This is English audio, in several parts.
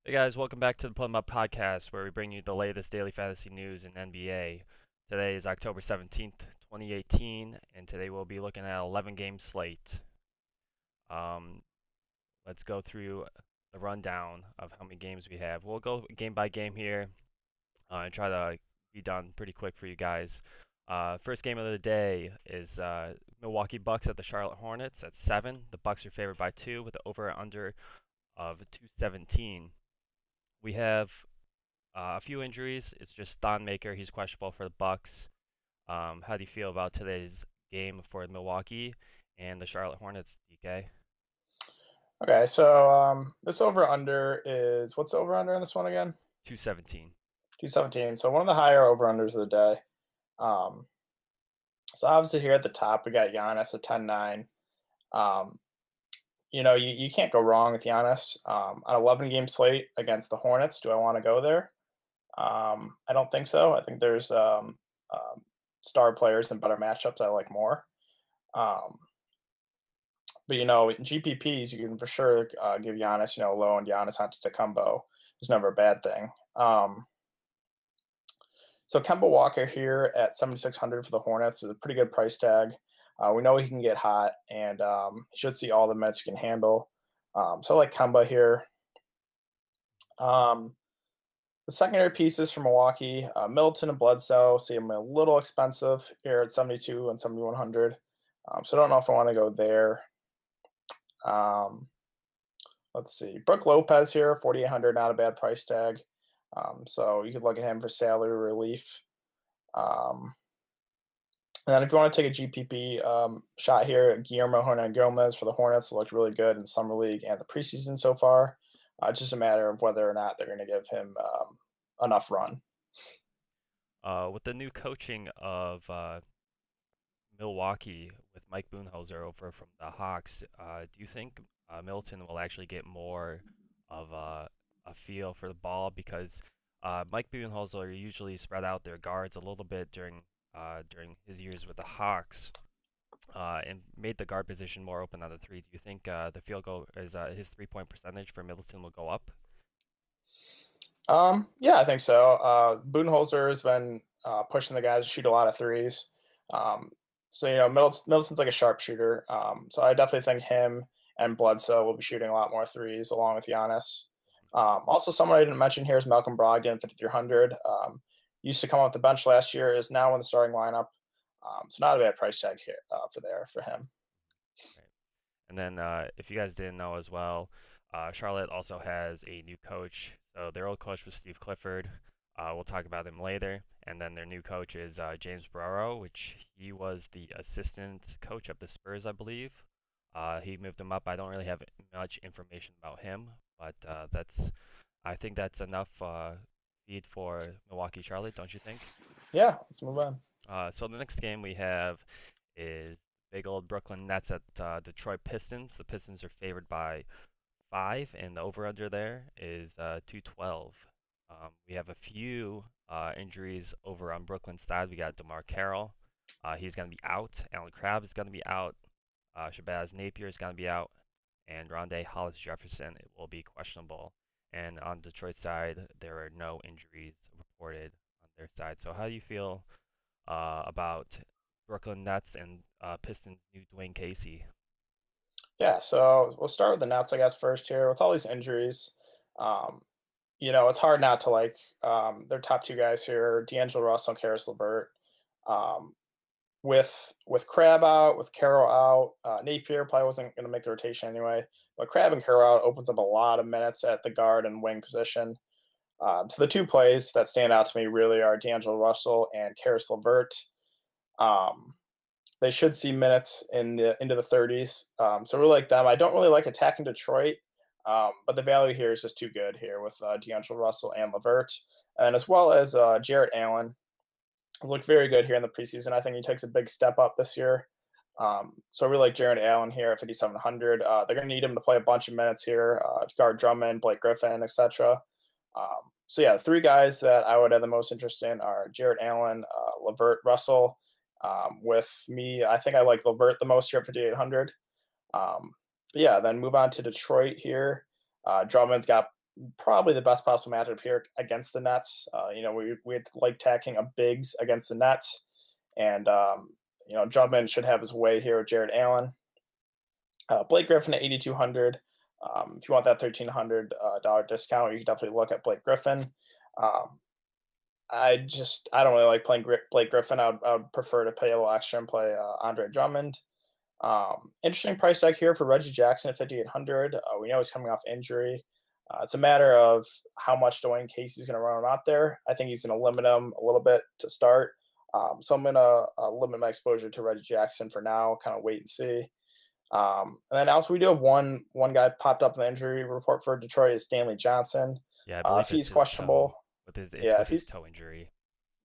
Hey guys, welcome back to the Plum Up Podcast, where we bring you the latest daily fantasy news in NBA. Today is October 17th, 2018, and today we'll be looking at an 11 game slate. Um, let's go through the rundown of how many games we have. We'll go game by game here and try to be done pretty quick for you guys. First game of the day is Milwaukee Bucks at the Charlotte Hornets at 7. The Bucks are favored by 2 with the over and under of 217. We have a few injuries. It's just Thon Maker. He's questionable for the Bucks. How do you feel about today's game for Milwaukee and the Charlotte Hornets, DK? Okay, so this over under is what's the over under in this one again? 217. 217. So one of the higher over unders of the day. Um, so obviously here at the top we got Giannis at 10-9. Um, you can't go wrong with Giannis. An 11 game slate against the Hornets. Do I want to go there? I don't think so. I think there's star players and better matchups I like more. Um, but in GPPs you can for sure give Giannis, low and Giannis Antetokounmpo is never a bad thing. So Kemba Walker here at 7,600 for the Hornets is a pretty good price tag. We know he can get hot, and he should see all the minutes he can handle. So I like Kemba here. Um, the secondary pieces for Milwaukee, Middleton and Bledsoe seem a little expensive here at 72 and 7,100. So I don't know if I want to go there. Um, let's see. Brooke Lopez here, 4,800, not a bad price tag. So you could look at him for salary relief. Um, and then if you want to take a GPP shot here, Guillermo Hernan Gomez for the Hornets looked really good in the summer league and the preseason so far. It's just a matter of whether or not they're going to give him enough run. With the new coaching of Milwaukee with Mike Budenholzer over from the Hawks, do you think Middleton will actually get more of a feel for the ball? Because Mike Budenholzer usually spread out their guards a little bit during his years with the Hawks, and made the guard position more open on the three. Do you think the field goal is his 3 point percentage for Middleton will go up? Yeah, I think so. Budenholzer has been pushing the guys to shoot a lot of threes. Um, Middleton's like a sharpshooter. So I definitely think him and Bledsoe will be shooting a lot more threes along with Giannis. Also, someone I didn't mention here is Malcolm Brogdon, 5,300. Used to come off the bench last year, is now in the starting lineup. So not a bad price tag here for him. Right. And then, if you guys didn't know as well, Charlotte also has a new coach. So their old coach was Steve Clifford. We'll talk about him later. And then their new coach is James Borrero, which he was the assistant coach of the Spurs, I believe. He moved him up. I don't really have much information about him, but I think that's enough feed for Milwaukee Charlotte, don't you think? Yeah, let's move on. So the next game we have is big old Brooklyn Nets at Detroit Pistons. The Pistons are favored by 5, and the over/under there is 212. We have a few injuries over on Brooklyn's side. We got DeMar Carroll. He's going to be out. Alan Crabb is going to be out. Shabazz Napier is going to be out. And Rondé Hollis Jefferson will be questionable. And on Detroit's side, there are no injuries reported on their side. So how do you feel about Brooklyn Nets and Pistons' new Dwayne Casey? Yeah, so we'll start with the Nets, I guess, first here. With all these injuries, um, it's hard not to like their top two guys here, D'Angelo Russell and Karis LeVert. Um, with Crab out, with Carroll out, Napier probably wasn't going to make the rotation anyway. But Crab and Carroll out opens up a lot of minutes at the guard and wing position. So the two plays that stand out to me really are D'Angelo Russell and Karis LeVert. Um, they should see minutes into the 30s. So really like them. I don't really like attacking Detroit, but the value here is just too good here with D'Angelo Russell and Levert, and as well as Jarrett Allen has looked very good here in the preseason. I think he takes a big step up this year. So I really like Jarrett Allen here at 5,700. They're going to need him to play a bunch of minutes here to guard Drummond, Blake Griffin, etc. So yeah, the three guys that I would have the most interest in are Jarrett Allen, Levert, Russell. With me, I think I like Levert the most here at 5,800. But yeah, then move on to Detroit here. Drummond's got probably the best possible matchup here against the Nets. We like tacking a bigs against the Nets, and Drummond should have his way here with Jared Allen. Blake Griffin at 8,200. If you want that $1,300 discount, you can definitely look at Blake Griffin. Um, I don't really like playing Blake Griffin. I would prefer to pay a little extra and play Andre Drummond. Interesting price tag here for Reggie Jackson at 5,800. We know he's coming off injury. It's a matter of how much Dwayne Casey's going to run him out there. I think he's going to limit him a little bit to start. So I'm going to limit my exposure to Reggie Jackson for now, kind of wait and see. And then also we do have one guy popped up in the injury report for Detroit is Stanley Johnson. Yeah, I believe If it's he's his toe. questionable, It's yeah, with if his he's toe injury.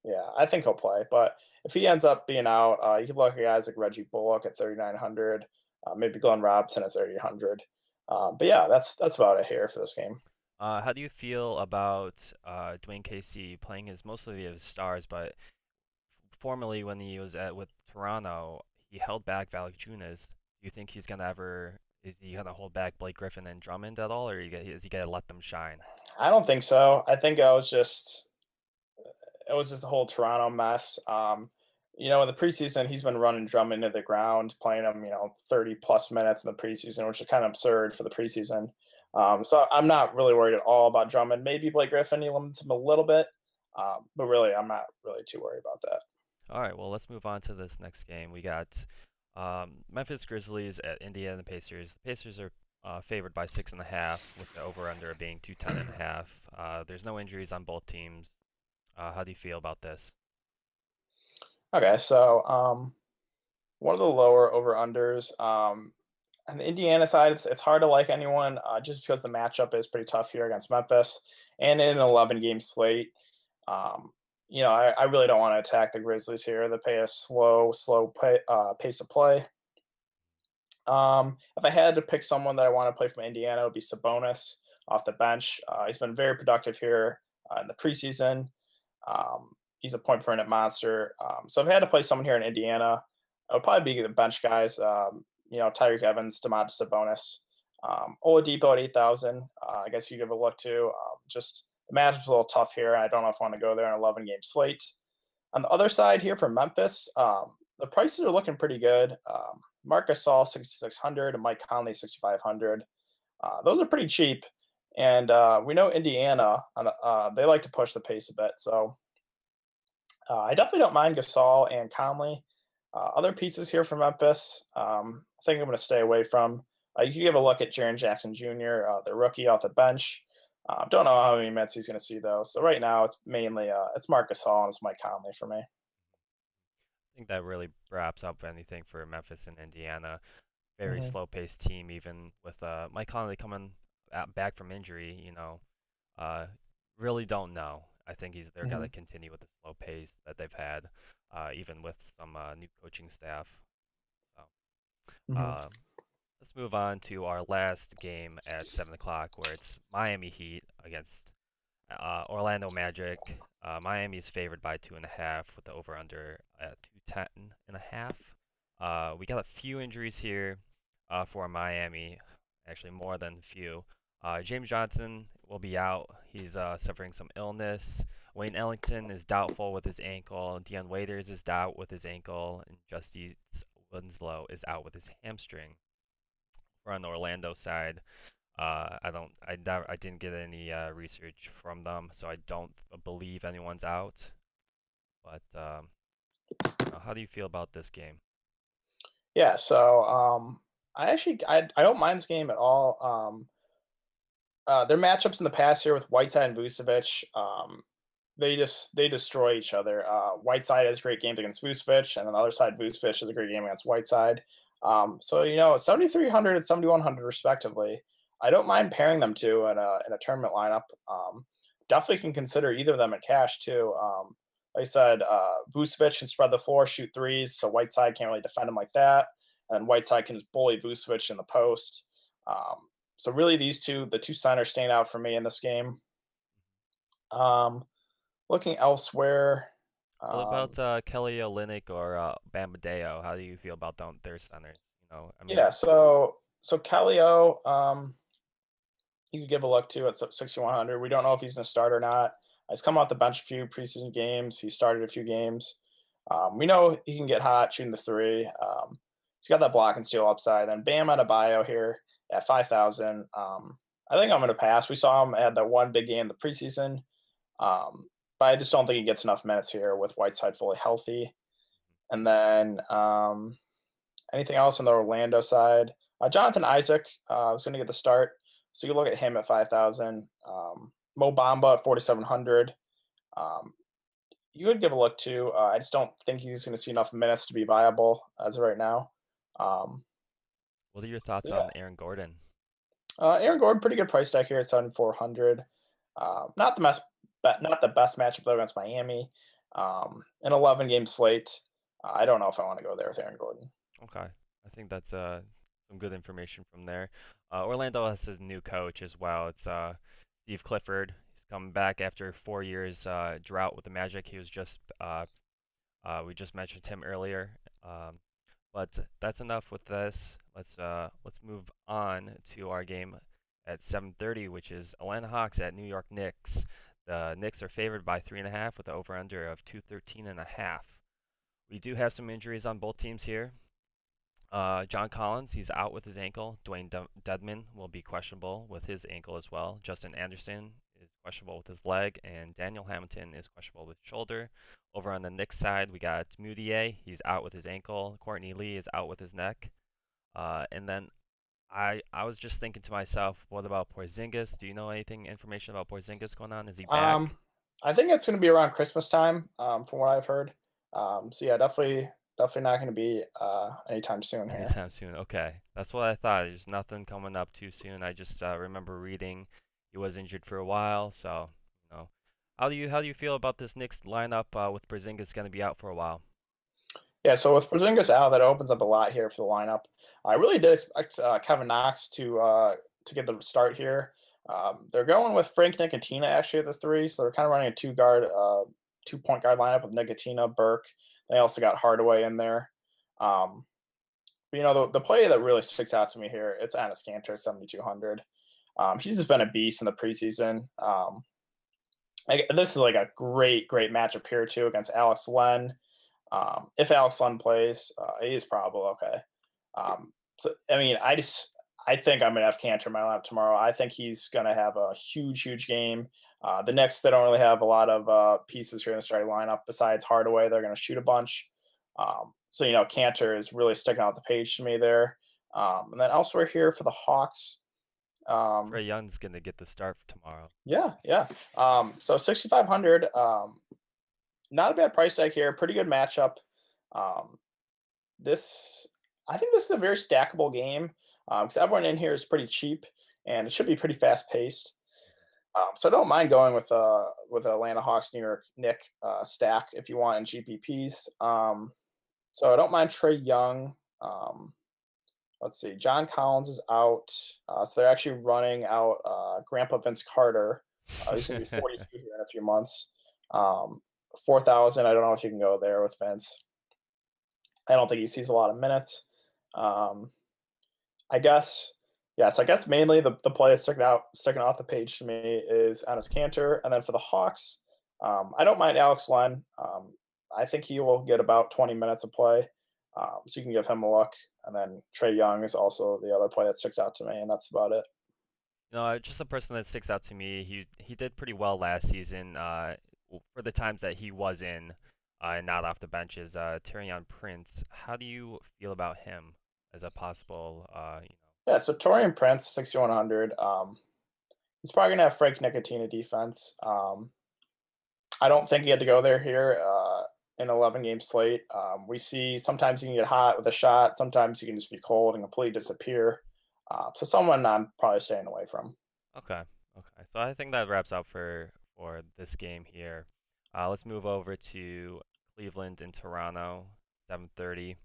yeah, I think he'll play. But if he ends up being out, you could look at guys like Reggie Bullock at 3,900, maybe Glenn Robinson at 3,800. But yeah, that's about it here for this game. How do you feel about Dwayne Casey playing his mostly his stars, but formerly when he was at with Toronto, he held back Valanciunas. Do you think he's gonna ever is he gonna hold back Blake Griffin and Drummond at all, or is he gonna let them shine? I don't think so. I think it was just the whole Toronto mess. In the preseason, he's been running Drummond into the ground, playing him, 30 plus minutes in the preseason, which is kind of absurd for the preseason. So I'm not really worried at all about Drummond. Maybe Blake Griffin, he limits him a little bit, but really, I'm not really too worried about that. All right, well, let's move on to this next game. We got Memphis Grizzlies at Indiana Pacers. The Pacers are favored by 6.5, with the over/under being 210.5. There's no injuries on both teams. How do you feel about this? Okay, so one of the lower over unders. On the Indiana side, it's hard to like anyone just because the matchup is pretty tough here against Memphis and in an 11 game slate. Um, I really don't want to attack the Grizzlies here. They play a pace of play. If I had to pick someone that I want to play from Indiana, it would be Sabonis off the bench. He's been very productive here in the preseason. He's a point per minute monster. So if I had to play someone here in Indiana, it would probably be the bench guys. Tyreek Evans, Domantas Sabonis, Oladipo at 8,000. I guess you give a look to. Just the matchup's a little tough here. I don't know if I want to go there in an 11 game slate. On the other side here for Memphis, the prices are looking pretty good. Marcus Gasol 6,600 and Mike Conley 6,500. Those are pretty cheap, and we know Indiana they like to push the pace a bit. So I definitely don't mind Gasol and Conley. Other pieces here from Memphis, I think I'm going to stay away from. You can give a look at Jaren Jackson Jr., the rookie off the bench. Don't know how many minutes he's going to see though. So right now it's mainly it's Marcus Gasol and it's Mike Conley for me. I think that really wraps up anything for Memphis and Indiana. Very Hmm. slow-paced team, even with Mike Conley coming back from injury. Uh, really don't know. I think they're Hmm. gonna continue with the slow pace that they've had, even with some new coaching staff. So, Hmm. uh, let's move on to our last game at 7 o'clock, where it's Miami Heat against Orlando Magic. Miami's favored by 2.5 with the over/under at 210.5. We got a few injuries here for Miami, actually more than a few. James Johnson will be out. He's suffering some illness. Wayne Ellington is doubtful with his ankle. Dion Waiters is out with his ankle, and Justice Winslow is out with his hamstring. We're on the Orlando side. I didn't get any research from them, so I don't believe anyone's out. But how do you feel about this game? Yeah. So I don't mind this game at all. Their matchups in the past year with Whiteside and Vucevic, they destroy each other. Whiteside has great games against Vucevic, and on the other side, Vucevic has a great game against Whiteside. 7,300 and 7,100 respectively. I don't mind pairing them two in a tournament lineup. Definitely can consider either of them at cash too. Like I said, Vucevic can spread the floor, shoot threes, so Whiteside can't really defend him like that, and Whiteside can just bully Vucevic in the post. So really, the two centers stand out for me in this game. Um, Looking elsewhere, What about um, Kelly Olynyk or Bam Adebayo? How do you feel about their centers? I mean, yeah. So Kellyo, you could give a look to at 6,100. We don't know if he's going to start or not. He's come off the bench a few preseason games. He started a few games. We know he can get hot shooting the three. He's got that block and steal upside. Then Bam Adebayo here at 5,000. I think I'm going to pass. We saw him at that one big game in the preseason, but I just don't think he gets enough minutes here with Whiteside fully healthy. And then anything else on the Orlando side? Jonathan Isaac is going to get the start, so you look at him at 5,000. Mo Bamba at 4,700. Um, you would give a look to. I just don't think he's going to see enough minutes to be viable as of right now. Um, What are your so thoughts yeah, on Aaron Gordon? Aaron Gordon, pretty good price tag here at 7,400. Not the best matchup though against Miami. An 11 game slate. I don't know if I want to go there with Aaron Gordon. Okay, I think that's some good information from there. Orlando has his new coach as well. It's Steve Clifford. He's coming back after 4 years drought with the Magic. He was just we just mentioned him earlier. Um, but that's enough with this. Let's move on to our game at 7:30, which is Atlanta Hawks at New York Knicks. The Knicks are favored by 3.5 with the over/under of 213.5. We do have some injuries on both teams here. John Collins, he's out with his ankle. Dwayne Dedman will be questionable with his ankle as well. Justin Anderson is questionable with his leg, and Daniel Hamilton is questionable with shoulder. Over on the Knicks side, we got Moutier. He's out with his ankle. Courtney Lee is out with his neck. And then I was just thinking to myself, what about Porzingis? Do you know anything information about Porzingis going on? Is he back? Um, I think it's going to be around Christmas time, from what I've heard. So yeah, definitely not going to be anytime soon here. Anytime soon. Okay, that's what I thought. There's nothing coming up too soon. I just remember reading he was injured for a while, so you know. How do you feel about this Knicks lineup with Porzingis going to be out for a while? Yeah, so with Porzingis out, that opens up a lot here for the lineup. I really did expect Kevin Knox to get the start here. They're going with Frank Nicotina actually at the three, so they're kind of running a 2 point guard lineup with Nicotina, Burke. They also got Hardaway in there. Um, but, the play that really sticks out to me here, it's Anis Cantor, 7,200. He's just been a beast in the preseason. This is like a great matchup here too against Alex Len. If Alex Len plays, he is probable. Okay. So I mean, I think I'm gonna have Cantor in my lineup tomorrow. I think he's gonna have a huge game. The Knicks, they don't really have a lot of pieces here in the starting lineup besides Hardaway. They're gonna shoot a bunch. So Cantor is really sticking out the page to me there. And then elsewhere here for the Hawks. Trey Young's going to get the start for tomorrow. Yeah. So 6,500. Not a bad price tag here. Pretty good matchup. Um, this I think this is a very stackable game because everyone in here is pretty cheap and it should be pretty fast paced. So I don't mind going with Atlanta Hawks New York Nick stack if you want in GPPs. So I don't mind Trey Young. Let's see, John Collins is out, so they're actually running out Grandpa Vince Carter. He's going to be 42 here in a few months. 4,000. I don't know if you can go there with Vince. I don't think he sees a lot of minutes. Um, I guess, yes, I guess mainly the play that's sticking off the page to me is Anis Cantor. And then for the Hawks, I don't mind Alex Len. I think he will get about 20 minutes of play. So you can give him a look. And then Trey Young is also the other play that sticks out to me, and that's about it. Just a person that sticks out to me. He did pretty well last season for the times that he was in and not off the benches. Tarion Prince. How do you feel about him as a possible, Yeah, so Torian Prince, 6,100. He's probably going to have Frank Nicotina defense. I don't think he had to go there here in 11 game slate. We see sometimes he can get hot with a shot, sometimes he can just be cold and completely disappear. So someone I'm probably staying away from. Okay, okay. So I think that wraps up for this game here. Let's move over to Cleveland and Toronto, 7:30.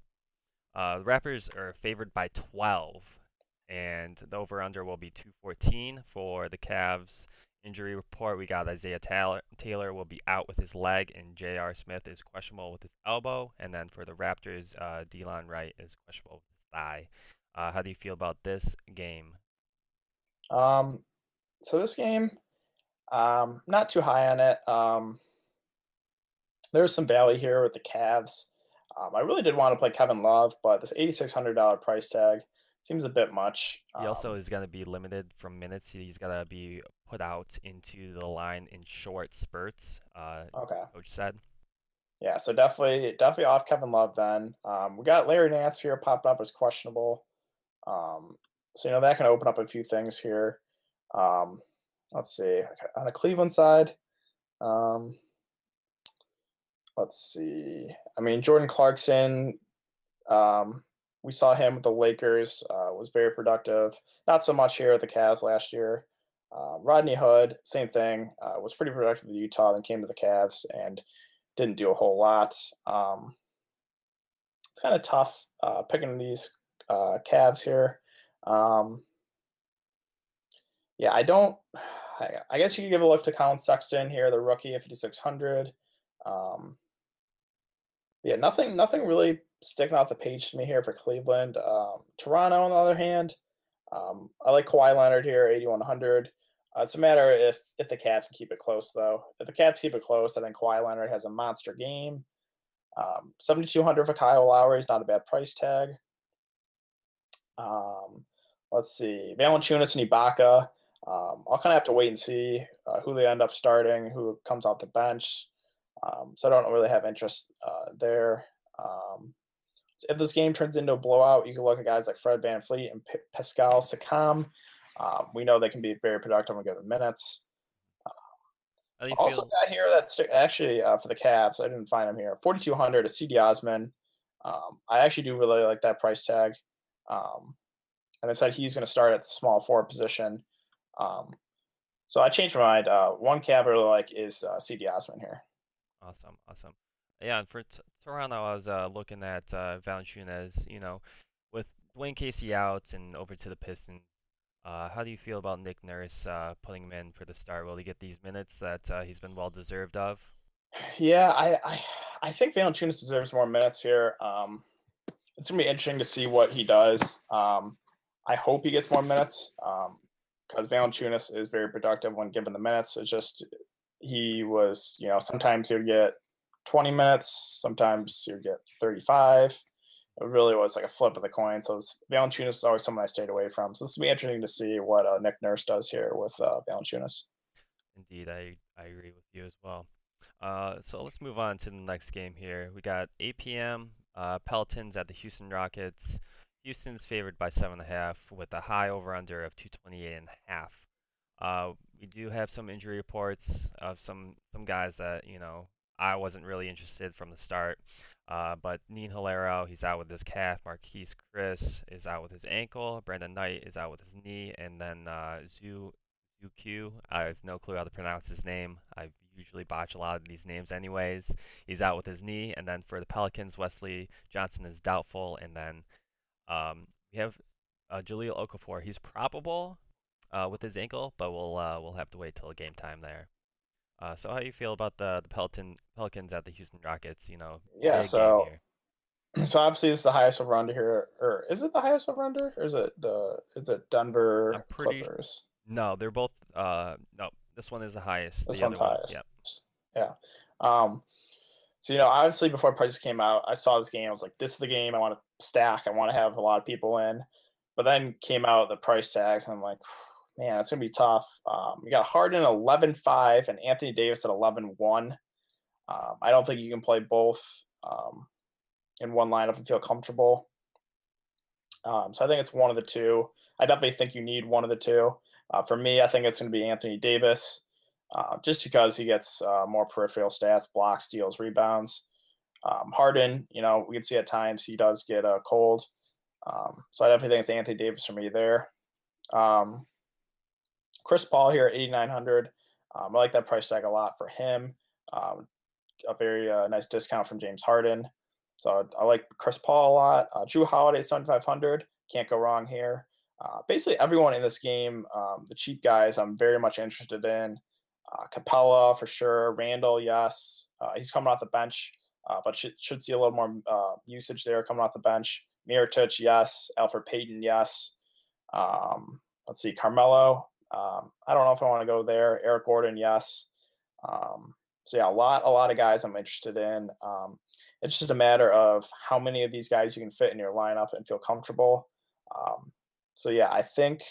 The Raptors are favored by 12, and the over/under will be 214 for the Cavs. Injury report: we got Isaiah Taylor will be out with his leg, and J.R. Smith is questionable with his elbow. And then for the Raptors, Delon Wright is questionable with his thigh. How do you feel about this game? Um, So this game, not too high on it. There's some value here with the Cavs. I really did want to play Kevin Love, but this $8,600 price tag seems a bit much. He also is going to be limited from minutes. He's going to be put out into the line in short spurts, Okay. coach said. Yeah, so definitely off Kevin Love then. We got Larry Nance here popped up as questionable. So that can open up a few things here. Um, let's see. On the Cleveland side, um, let's see. I mean, Jordan Clarkson, we saw him with the Lakers, was very productive. Not so much here at the Cavs last year. Rodney Hood, same thing, was pretty productive with Utah, then came to the Cavs and didn't do a whole lot. It's kind of tough picking these Cavs here. Um, yeah, I don't. I guess you could give a look to Colin Sexton here, the rookie at 5,600. Um, yeah, nothing really sticking off the page to me here for Cleveland. Toronto, on the other hand, I like Kawhi Leonard here, 8,100. It's a matter if the Cavs can keep it close, though. If the Cavs keep it close, I think Kawhi Leonard has a monster game. 7,200 for Kyle Lowry is not a bad price tag. Um, let's see, Valanciunas and Ibaka. I'll kind of have to wait and see who they end up starting, who comes off the bench. So I don't really have interest there. Um, if this game turns into a blowout, you can look at guys like Fred VanVleet and Pascal Siakam. We know they can be very productive when given minutes. How do you Also, feel? got here that's actually for the Cavs. I didn't find him here. 4,200 is CD Osman. I actually do really like that price tag. Um, and I said he's going to start at the small forward position. Um, so I changed my mind. One Cav I really like is CD Osman here. Awesome, awesome. Yeah, and for Toronto, I was looking at Valanciunas. With Dwayne Casey out and over to the Pistons, how do you feel about Nick Nurse putting him in for the start? Will he get these minutes that he's been well deserved of? Yeah, I think Valanciunas deserves more minutes here. It's gonna be interesting to see what he does. I hope he gets more minutes because Valanciunas is very productive when given the minutes. It's just he was, sometimes he would get 20 minutes, sometimes he would get 35. It really was like a flip of the coin. So Valanciunas is always someone I stayed away from. So this will be interesting to see what Nick Nurse does here with Valanciunas. Indeed, I agree with you as well. So let's move on to the next game here. We got 8 p.m. Pelicans at the Houston Rockets. Houston's favored by 7.5 with a high over/under of 228.5. We do have some injury reports of some guys that I wasn't really interested from the start. But Neen Hilaro, he's out with his calf. Marquise Chris is out with his ankle. Brandon Knight is out with his knee, and then Zuq. I have no clue how to pronounce his name. I usually botch a lot of these names anyways. He's out with his knee, and then for the Pelicans, Wesley Johnson is doubtful, and then we have Jaleel Okafor. He's probable with his ankle, but we'll have to wait till game time there. So how do you feel about the Pelicans at the Houston Rockets? Yeah, Big game so here. so obviously it's the highest over under here, or is it the highest over under, or is it I'm Denver pretty Clippers? no, they're both no. This one is the highest. This The other one's one, highest. yep. Yeah. Um, so obviously before prices came out, I saw this game. I was like, this is the game I want to stack. I want to have a lot of people in. But then came out the price tags, and I'm like, man, it's gonna be tough. You got Harden 11-5 and Anthony Davis at 11-1. I don't think you can play both in one lineup and feel comfortable. So I think it's one of the two. I definitely think you need one of the two. For me, I think it's going to be Anthony Davis, just because he gets more peripheral stats, blocks, steals, rebounds. Harden, we can see at times he does get a cold. So I definitely think it's Anthony Davis for me there. Um, Chris Paul here at 8,900. I like that price tag a lot for him. A very nice discount from James Harden. So I like Chris Paul a lot. Drew Holiday, 7,500. Can't go wrong here. Basically, everyone in this game, the cheap guys, I'm very much interested in. Capella for sure. Randall, yes. He's coming off the bench, but should see a little more usage there coming off the bench. Mirotic, yes. Alfred Payton, yes. Let's see. Carmelo. I don't know if I want to go there. Eric Gordon, yes. So yeah, a lot of guys I'm interested in. It's just a matter of how many of these guys you can fit in your lineup and feel comfortable. Um, so yeah, I think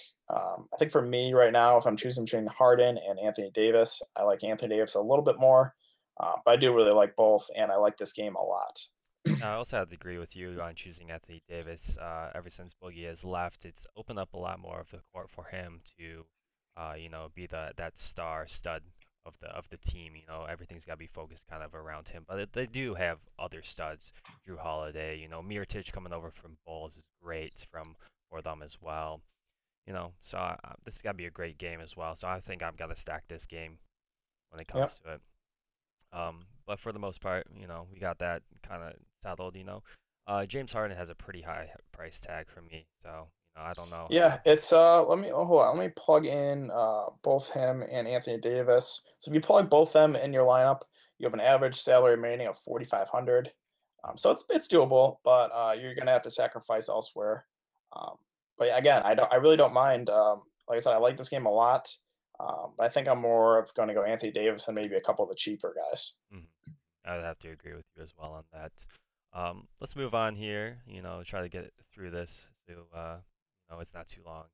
for me right now, if I'm choosing between Harden and Anthony Davis, I like Anthony Davis a little bit more, but I do really like both, and I like this game a lot. I also have to agree with you on choosing Anthony Davis. Ever since Boogie has left, it's opened up a lot more of the court for him to, be that star stud of the team. Everything's got to be focused kind of around him. But they do have other studs. Drew Holiday, Mirotic coming over from Bulls is great for them as well. So this has got to be a great game as well. So I think I'm gonna stack this game when it comes Yep. to it. But for the most part, we got that kind of settled. James Harden has a pretty high price tag for me, so I don't know. Yeah, it's let me hold on, let me plug in both him and Anthony Davis. So if you plug both them in your lineup, you have an average salary remaining of 4,500. So it's doable, but you're gonna have to sacrifice elsewhere. Um, but yeah, again, I really don't mind. Like I said, I like this game a lot. But I think I'm more of going to go Anthony Davis and maybe a couple of the cheaper guys. Mhm. I'd have to agree with you as well on that. Let's move on here. Try to get through this so it's not too long.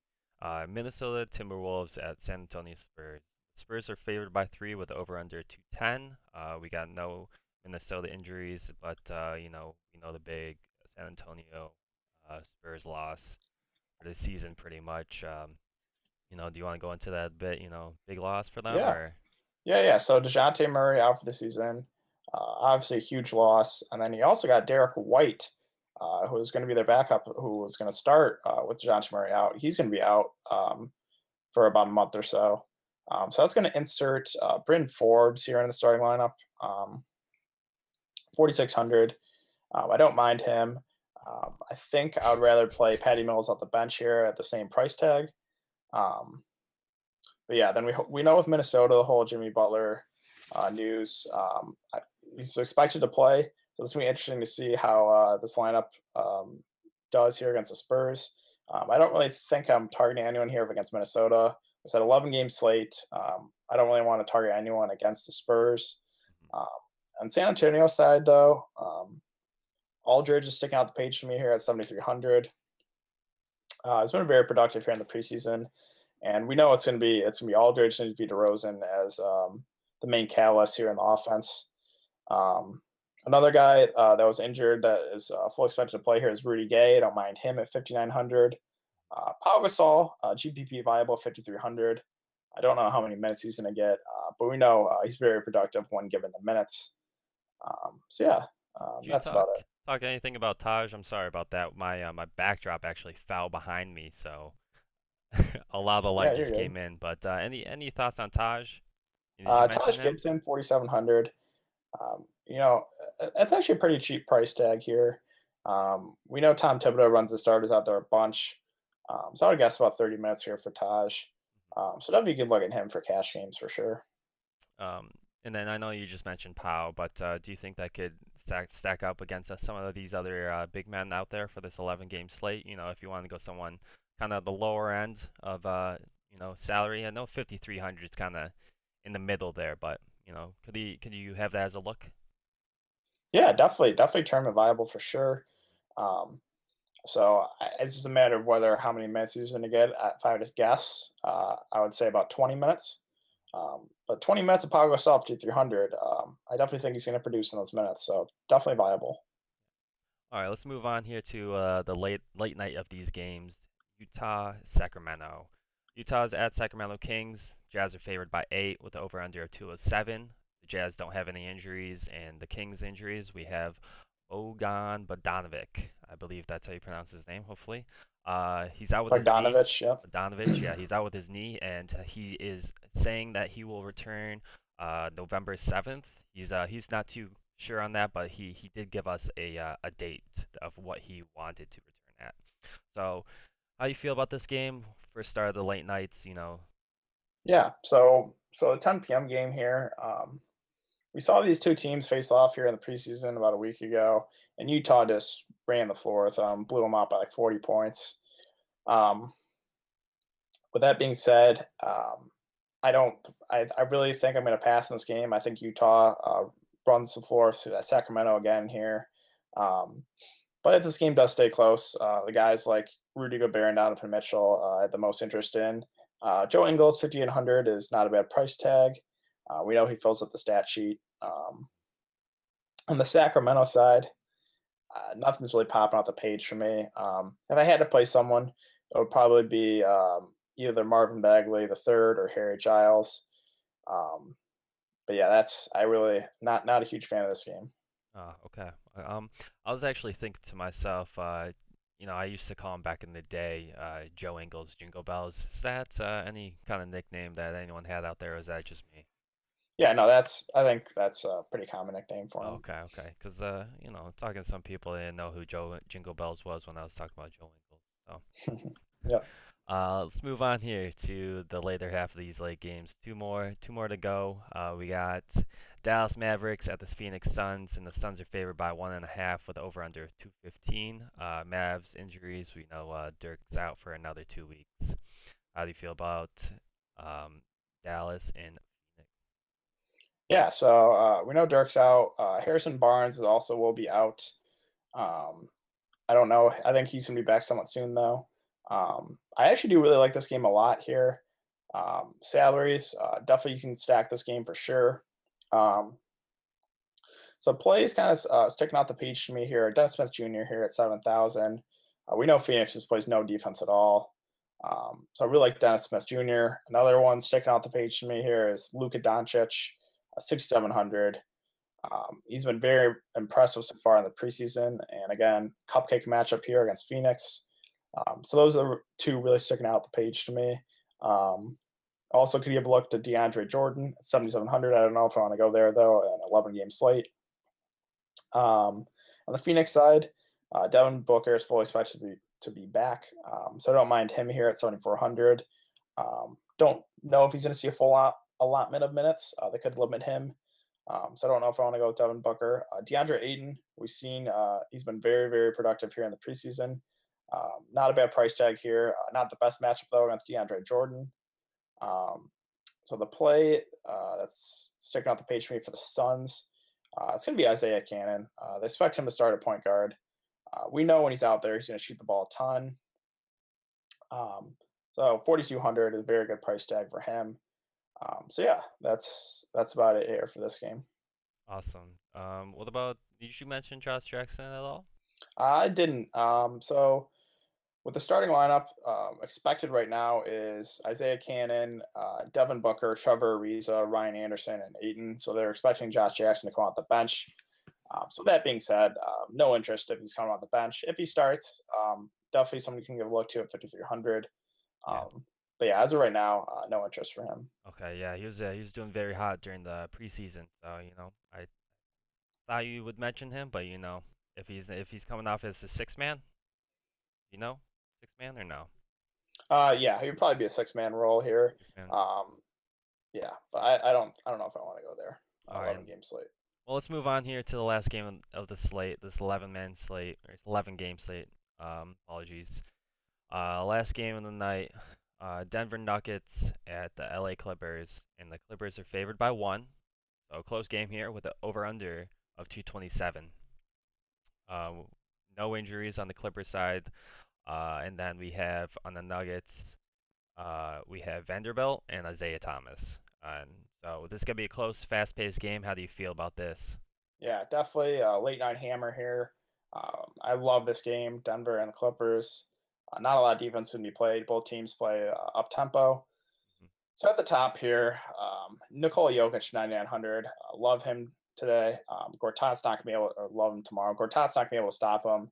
Minnesota Timberwolves at San Antonio Spurs. Spurs are favored by 3 with over under 210. We got no Minnesota injuries, but we know the big San Antonio Spurs loss for the season pretty much. Do you want to go into that a bit? Big loss for them Yeah. or? Yeah. So DeJounte Murray out for the season, obviously a huge loss. And then you also got Derek White, who is going to be their backup, who was going to start with DeJounte Murray out. He's going to be out for about a month or so. So that's going to insert Bryn Forbes here in the starting lineup, 4,600. I don't mind him. I think I would rather play Patty Mills off the bench here at the same price tag. Um, but yeah, then we know with Minnesota the whole Jimmy Butler news. He's expected to play, so it's gonna be interesting to see how this lineup does here against the Spurs. I don't really think I'm targeting anyone here against Minnesota. It's an 11 game slate. I don't really want to target anyone against the Spurs. Um, on San Antonio side, though, Aldridge is sticking out the page for me here at 7,300. It's been very productive here in the preseason, and we know it's gonna be Aldridge and be DeRozan as the main catalyst here in the offense. Um, Another guy that was injured that is fully expected to play here is Rudy Gay. I don't mind him at 5,900. Pau Gasol, GPP viable 5,300. I don't know how many minutes he's going to get, but we know he's very productive when given the minutes. So yeah, Did you that's about it. talk anything about Taj? I'm sorry about that. My backdrop actually fell behind me, so a lot of the light Yeah, you're just good. came in. But any thoughts on Taj? Did you mention Taj him? Gibson, 4,700. It's actually a pretty cheap price tag here. We know Tom Thibodeau runs the starters out there a bunch, so I would guess about 30 minutes here for Taj. So definitely you could look at him for cash games for sure. Um, and then I know you just mentioned Powell, but do you think that could stack up against some of these other big men out there for this 11 game slate? If you want to go someone kind of the lower end of salary. I know 5,300 is kind of in the middle there, but could you have that as a look? Yeah, definitely tournament viable for sure. Um, it's just a matter of whether how many minutes he's going to get. If I were to guess, I would say about 20 minutes. But 20 minutes of Pau Gasol to 300, I definitely think he's going to produce in those minutes. So definitely viable. All right, let's move on here to the late night of these games. Utah, Sacramento. Utah's at Sacramento Kings. Jazz are favored by 8 with the over/under of 207. The Jazz don't have any injuries, and the Kings injuries we have Bogan Bogdanovic. I believe that's how you pronounce his name. Hopefully, he's out with his knee. Bogdanovich, yep. Bogdanovic, yeah, he's out with his knee, and he is saying that he will return November 7th. He's not too sure on that, but he did give us a date of what he wanted to return at. So, how you feel about this game? First start of the late nights, Yeah. So the 10 p.m. game here. We saw these two teams face off here in the preseason about a week ago, and Utah just ran the floor with them, blew them out by like 40 points. Um, With that being said, I don't. I really think I'm going to pass in this game. I think Utah runs the floor to Sacramento again here. Um, but if this game does stay close, the guys like Rudy Gobert and Donovan Mitchell I had the most interest in. Joe Ingles, 5,800 is not a bad price tag. We know he fills up the stat sheet. On the Sacramento side, nothing's really popping off the page for me. If I had to play someone, it would probably be either Marvin Bagley the third or Harry Giles. Um, but yeah, that's I really not a huge fan of this game. Okay. I was actually thinking to myself, I used to call him back in the day, Joe Ingles, Jingle Bells. Is that any kind of nickname that anyone had out there, or is that just me? Yeah, no, that's I think that's a pretty common nickname for him. Okay, okay. Because, talking to some people, they didn't know who Joe Jingle Bells was when I was talking about Joe Ingles. So, Yeah. let's move on here to the later half of these late games. Two more to go. We got Dallas Mavericks at the Phoenix Suns, and the Suns are favored by 1.5 with over under 215. Mavs injuries, we know Dirk's out for another 2 weeks. How do you feel about um, Dallas and Phoenix? Yeah, so we know Dirk's out. Harrison Barnes is also will be out. Um, I don't know. I think he's gonna be back somewhat soon though. I actually do really like this game a lot here. Salaries, definitely you can stack this game for sure. Um, so plays kind of sticking out the page to me here. Dennis Smith Jr. here at 7,000. We know Phoenix just plays no defense at all. So I really like Dennis Smith Jr. Another one sticking out the page to me here is Luka Doncic, 6,700. He's been very impressive so far in the preseason, and again, cupcake matchup here against Phoenix. So those are two really sticking out the page to me. Also, could you have a look to DeAndre Jordan at 7,700? I don't know if I want to go there though. An 11-game slate. On the Phoenix side, Devin Booker is fully expected to be back, so I don't mind him here at 7,400. Don't know if he's going to see a full allotment of minutes. They could limit him. So I don't know if I want to go with Devin Booker. DeAndre Ayton, we've seen he's been very, very productive here in the preseason. Not a bad price tag here. Not the best matchup though against DeAndre Jordan. Um, so the play that's sticking out the page for me for the Suns, it's going to be Isaiah Cannon. They expect him to start at point guard. We know when he's out there, he's going to shoot the ball a ton. So 4,200 is a very good price tag for him. So yeah, that's about it here for this game. Awesome. What about, did you mention Josh Jackson at all? I didn't. So with the starting lineup, expected right now is Isaiah Cannon, Devin Booker, Trevor Ariza, Ryan Anderson, and Aiton. So they're expecting Josh Jackson to come off the bench. So that being said, no interest if he's coming off the bench. If he starts, definitely somebody you can give a look to at 5,300. Yeah. But yeah, as of right now, no interest for him. Okay, yeah, he was doing very hot during the preseason, so I thought you would mention him, but if he's coming off as a six man, you know, six man or no? Yeah, he would probably be a six-man role here. Six man. Um, yeah, but I don't know if I want to go there. All right. 11-game slate. Well, let's move on here to the last game of the slate, this 11-man slate, or 11-game slate. Apologies. Last game of the night, Denver Nuggets at the LA Clippers, and the Clippers are favored by one. So a close game here with an over/under of 227. Uh, no injuries on the Clippers side, and then we have on the Nuggets, we have Vanderbilt and Isaiah Thomas. And so this is gonna be a close, fast-paced game. How do you feel about this? Yeah, definitely a late night hammer here. I love this game, Denver and the Clippers. Not a lot of defense to be played. Both teams play up tempo. Mhm. So at the top here, Nikola Jokic, 9,900. Love him today. Gortat's not going to be able to, or love him tomorrow. Gortat's not going to be able to stop him.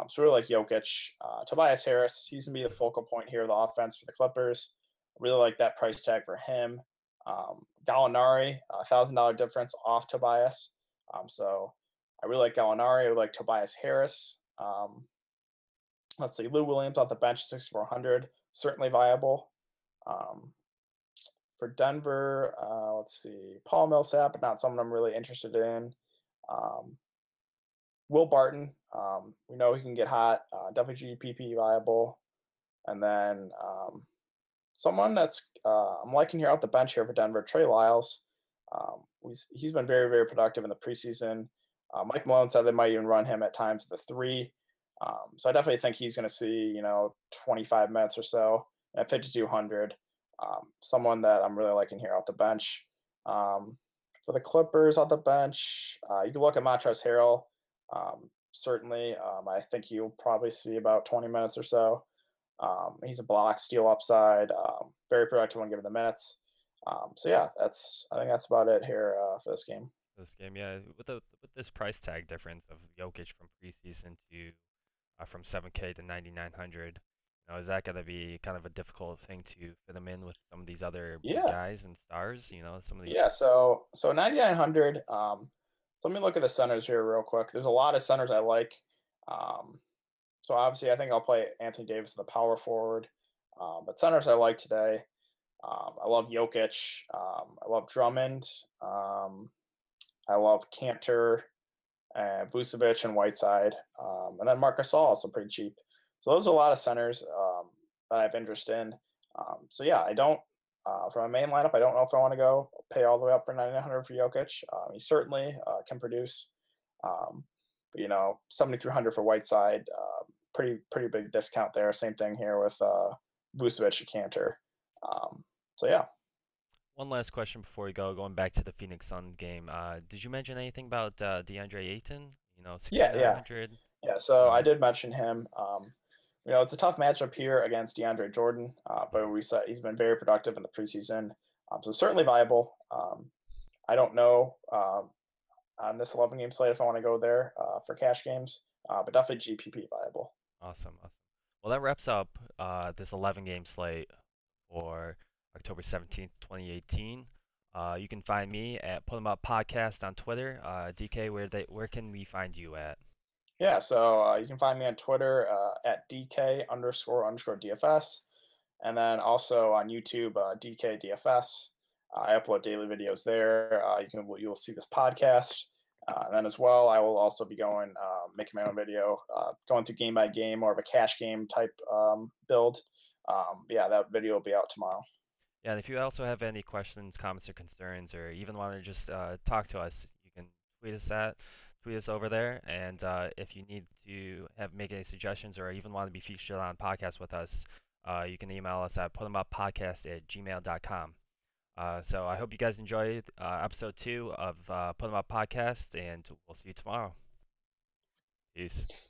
So really like Jokic. Tobias Harris, he's going to be the focal point here of the offense for the Clippers. Really like that price tag for him. Gallinari, $1,000 difference off Tobias. So I really like Gallinari. I would like Tobias Harris. Let's see, Lou Williams off the bench, 6,400. Certainly viable. Um, for Denver, let's see, Paul Millsap, but not someone I'm really interested in. Um, Will Barton, we know he can get hot. Definitely GPP viable. And then Someone that's I'm liking here off the bench here for Denver, Trey Lyles. He's been very, very productive in the preseason. Mike Malone said they might even run him at times at the three. So I definitely think he's going to see 25 minutes or so at 5,200. Someone that I'm really liking here off the bench. For the Clippers off the bench, you can look at Montrezl Harrell. Certainly, I think you'll probably see about 20 minutes or so. He's a block, steal upside, very productive when given the minutes. So yeah, that's I think that's about it here for this game. This game, yeah, with this price tag difference of Jokic from preseason to from 7K to 9,900, is that going to be kind of a difficult thing to fit them in with some of these other big Yeah, guys and stars? Some of these. yeah. So 9,900. Let me look at the centers here real quick. There's a lot of centers I like. Um, so obviously, I think I'll play Anthony Davis, the power forward. But centers I like today. I love Jokic. I love Drummond. I love Cantor, Vucevic, and Whiteside. And then Marcus Gasol also pretty cheap. So those are a lot of centers that I have interest in. So yeah, I don't from a main lineup. I don't know if I want to go pay all the way up for 9,900 for Jokic. He certainly can produce, um, but 7,300 for Whiteside. Pretty big discount there. Same thing here with Vucevic and Cantor. So yeah. One last question before we go, going back to the Phoenix Sun game. Did you mention anything about DeAndre Ayton? Yeah, yeah. 6,900. Yeah, so I Um, did mention him. It's a tough matchup here against DeAndre Jordan, but mhm. we said he's been very productive in the preseason, so certainly viable. I don't know on this 11 game slate if I want to go there for cash games, but definitely GPP viable. Awesome, awesome. Well, that wraps up this 11 game slate for October 17th, 2018. You can find me at Put 'em Up Podcast on Twitter. DK, where can we find you at? Yeah, so you can find me on Twitter at DK underscore DFS, and then also on YouTube, DK DFS. I upload daily videos there. You'll see this podcast, and then as well, I will also be going making my own video, going through game by game, more of a cash game type build. Yeah, that video will be out tomorrow. Yeah, and if you also have any questions, comments, or concerns, or even want to just talk to us, you can tweet us over there. And if you need to make any suggestions or even want to be featured on podcast with us, you can email us at putemuppodcast@gmail.com. So I hope you guys enjoyed episode 2 of Put 'em Up Podcast, and we'll see you tomorrow. Peace.